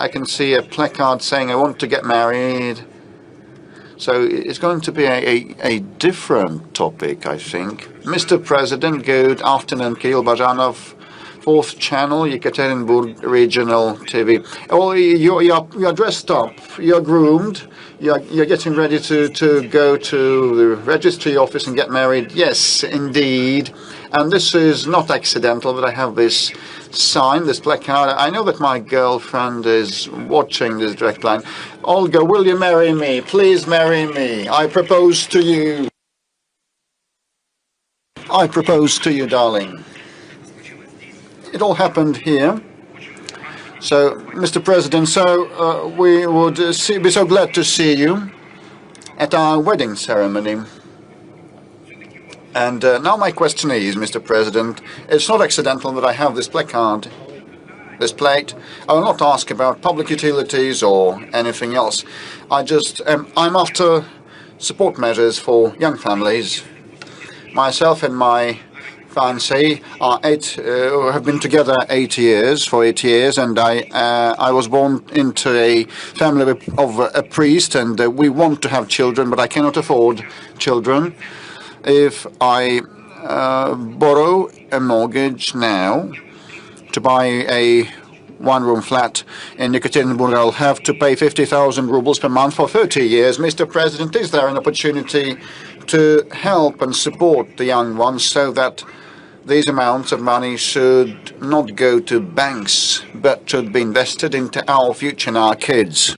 I can see a placard saying, I want to get married. So it's going to be a different topic, I think. Mr. President, good afternoon. Kirill Bajanov, 4th channel, Yekaterinburg Regional TV. Oh, you're dressed up, you're groomed, you're getting ready to go to the registry office and get married. Yes, indeed. And this is not accidental that I have this sign, this placard. I know that my girlfriend is watching this direct line. Olga, will you marry me? Please marry me. I propose to you. I propose to you, darling. It all happened here. So, Mr. President, we would be so glad to see you at our wedding ceremony. And now my question is, Mr. President, it's not accidental that I have this placard, this plate. I will not ask about public utilities or anything else. I'm after support measures for young families. Myself and my fiancée have been together 8 years, and I was born into a family of a priest, and we want to have children, but I cannot afford children. If I borrow a mortgage now to buy a one-room flat in Yekaterinburg, I'll have to pay 50,000 rubles per month for 30 years. Mr. President, is there an opportunity to help and support the young ones so that these amounts of money should not go to banks, but should be invested into our future and our kids?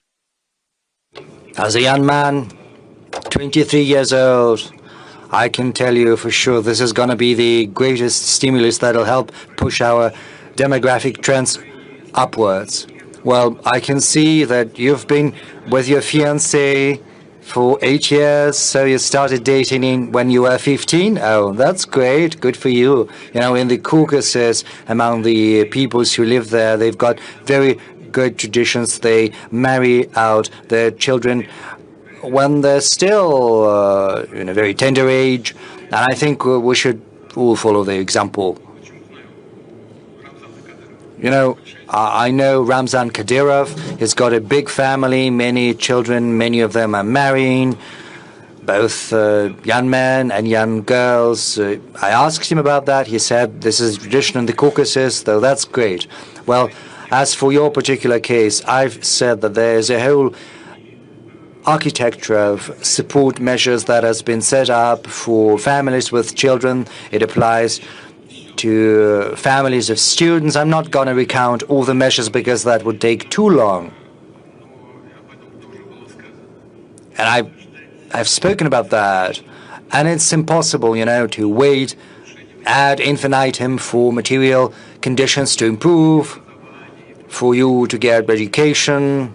As a young man, 23 years old, I can tell you for sure this is going to be the greatest stimulus that will help push our demographic trends upwards. Well, I can see that you've been with your fiancé for 8 years, so you started dating when you were 15? Oh, that's great. Good for you. You know, in the Caucasus, among the peoples who live there, they've got very good traditions. They marry out their children when they're still in a very tender age, and I think we should all follow the example. You know, I know Ramzan Kadyrov has got a big family, many children, many of them are marrying, both young men and young girls. I asked him about that. He said this is a tradition in the Caucasus, though that's great. Well, as for your particular case, I've said that there's a whole architecture of support measures that has been set up for families with children. It applies to families of students. I'm not going to recount all the measures because that would take too long. And I've spoken about that. And it's impossible, you know, to wait ad infinitum for material conditions to improve, for you to get education.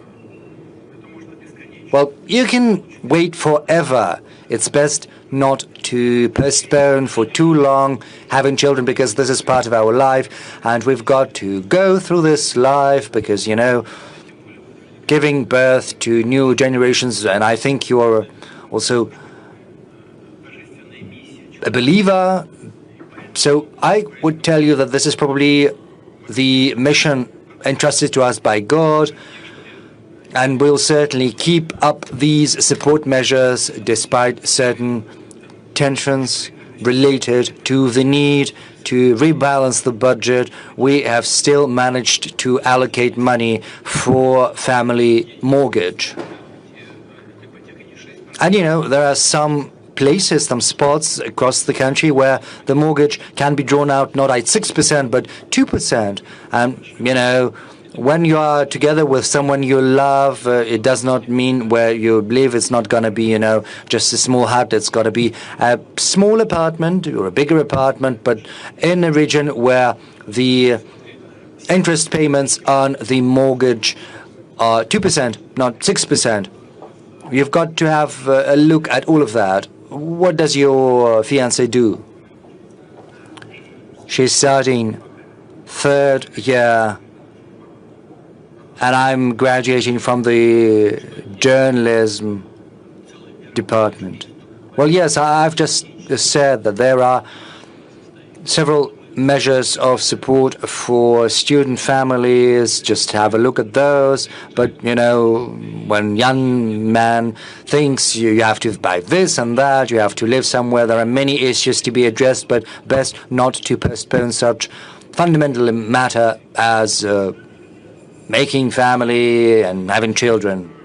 Well, you can wait forever. It's best not to postpone for too long having children, because this is part of our life, and we've got to go through this life because, you know, giving birth to new generations, and I think you are also a believer, so I would tell you that this is probably the mission entrusted to us by God. And we'll certainly keep up these support measures despite certain tensions related to the need to rebalance the budget. We have still managed to allocate money for family mortgage. And, you know, there are some places, some spots across the country where the mortgage can be drawn out not at 6%, but 2%. And, you know, when you are together with someone you love, it does not mean where you live. It's not going to be, you know, just a small hut. It's got to be a small apartment or a bigger apartment, but in a region where the interest payments on the mortgage are 2%, not 6%. You've got to have a look at all of that. What does your fiancée do? She's studying 3rd year, and I'm graduating from the journalism department. Well, yes, I've just said that there are several measures of support for student families, just have a look at those. But, you know, when young man thinks you have to buy this and that, you have to live somewhere, there are many issues to be addressed, but best not to postpone such fundamental matter as making family and having children.